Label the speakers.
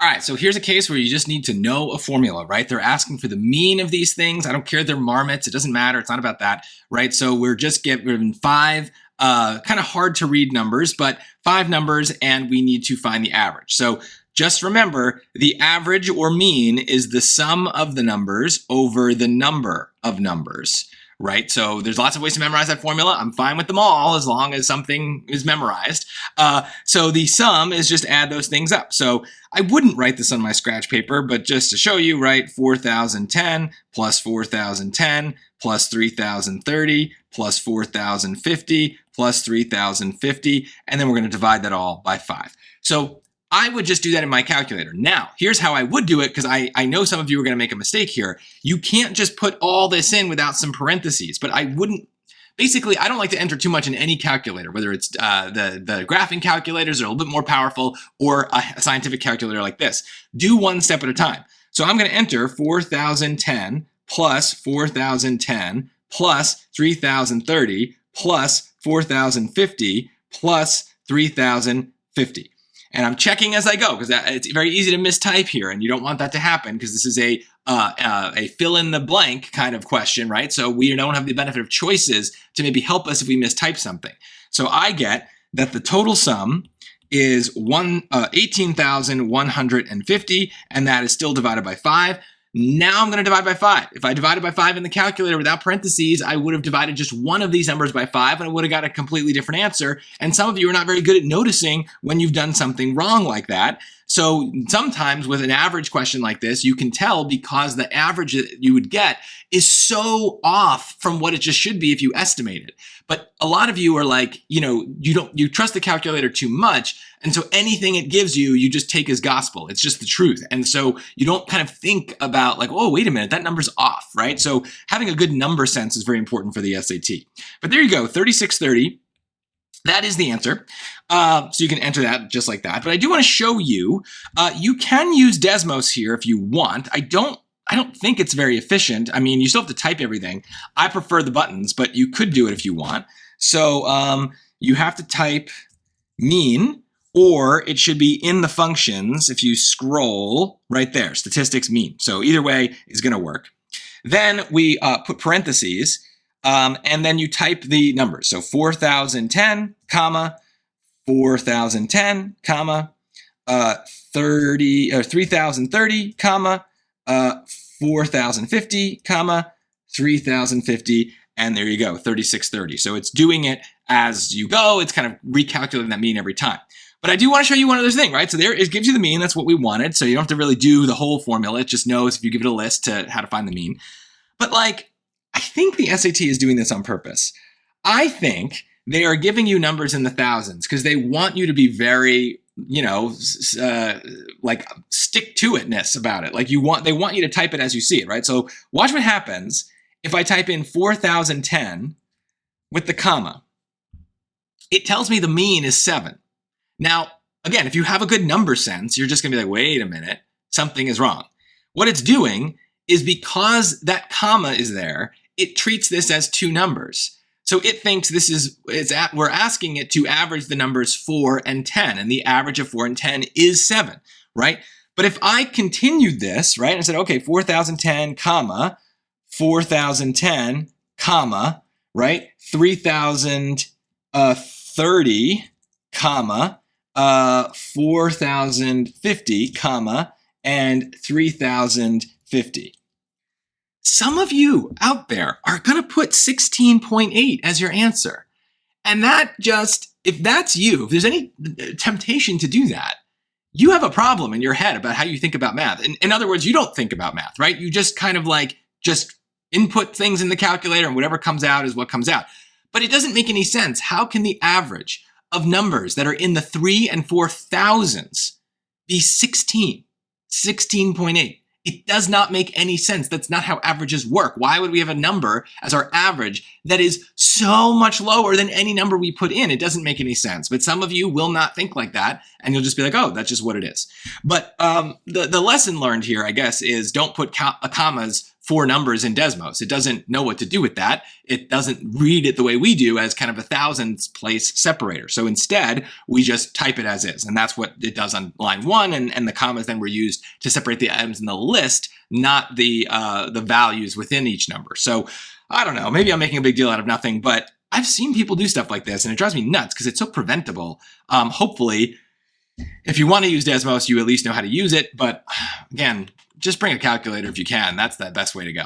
Speaker 1: All right, so here's a case where you just need to know a formula, right? They're asking for the mean of these things. I don't care if they're marmots. It doesn't matter. It's not about that, right? So we're just given five kind of hard to read numbers, but 5 numbers, and we need to find the average. So just remember, the average or mean is the sum of the numbers over the number of numbers, right? So there's lots of ways to memorize that formula. I'm fine with them all as long as something is memorized. So the sum is just add those things up. So I wouldn't write this on my scratch paper, but just to show you, right, 4,010 plus 4,010 plus 3,030 plus 4,050 plus 3,050, and then we're going to divide that all by 5. So I would just do that in my calculator. Now, here's how I would do it, because I know some of you are going to make a mistake here. You can't just put all this in without some parentheses, but I wouldn't. Basically, I don't like to enter too much in any calculator, whether it's the graphing calculators are a little bit more powerful or a scientific calculator like this. Do one step at a time. So I'm going to enter 4,010 plus 4,010 plus 3,030 plus 4,050 plus 3,050. And I'm checking as I go, because it's very easy to mistype here, and you don't want that to happen, because this is a fill in the blank kind of question, right? So we don't have the benefit of choices to maybe help us if we mistype something. So I get that the total sum is 18,150, and that is still divided by 5. Now I'm going to divide by 5. If I divided by 5 in the calculator without parentheses, I would have divided just one of these numbers by 5, and I would have got a completely different answer. And some of you are not very good at noticing when you've done something wrong like that. So sometimes with an average question like this, you can tell because the average that you would get is so off from what it just should be if you estimate it. But a lot of you are like, you trust the calculator too much. And so anything it gives you, you just take as gospel. It's just the truth. And so you don't kind of think about like, oh, wait a minute, that number's off, right? So having a good number sense is very important for the SAT. But there you go, 3630. That is the answer. So you can enter that just like that. But I do want to show you, you can use Desmos here if you want. I don't think it's very efficient. I mean, you still have to type everything. I prefer the buttons, but you could do it if you want. So you have to type mean, or it should be in the functions if you scroll right there, statistics mean. So either way is going to work. Then we put parentheses, and then you type the numbers. So 4,010, comma, 4,010, comma, 3,030, comma, 4,050, comma, 3,050, and there you go, 3630. So it's doing it as you go. It's kind of recalculating that mean every time. But I do want to show you one other thing, right? So there it gives you the mean. That's what we wanted. So you don't have to really do the whole formula. It just knows if you give it a list to how to find the mean. But like, I think the SAT is doing this on purpose. I think they are giving you numbers in the thousands because they want you to be very, like stick-to-itness about it. Like they want you to type it as you see it, right? So watch what happens if I type in 4,010 with the comma. It tells me the mean is 7. Now, again, if you have a good number sense, you're just going to be like, wait a minute, something is wrong. What it's doing is because that comma is there, it treats this as 2 numbers. So it thinks we're asking it to average the numbers 4 and 10, and the average of 4 and 10 is 7, right? But if I continued this, right, and said, okay, 4,010, comma, 4,010, comma, right, 3,030, comma, 4,050, comma, and 3,050. Some of you out there are going to put 16.8 as your answer. And that just, if that's you, if there's any temptation to do that, you have a problem in your head about how you think about math. In other words, you don't think about math, right? You just kind of like just input things in the calculator and whatever comes out is what comes out. But it doesn't make any sense. How can the average of numbers that are in the 3 and 4 thousands be 16.8? It does not make any sense. That's not how averages work. Why would we have a number as our average that is so much lower than any number we put in? It doesn't make any sense. But some of you will not think like that, and you'll just be like, oh, that's just what it is. But the lesson learned here, I guess, is don't put commas 4 numbers in Desmos. It doesn't know what to do with that. It doesn't read it the way we do as kind of a thousands place separator. So instead, we just type it as is. And that's what it does on line 1. And the commas then were used to separate the items in the list, not the values within each number. So I don't know, maybe I'm making a big deal out of nothing, but I've seen people do stuff like this and it drives me nuts because it's so preventable. Hopefully, if you want to use Desmos, you at least know how to use it. But again, just bring a calculator if you can. That's the best way to go.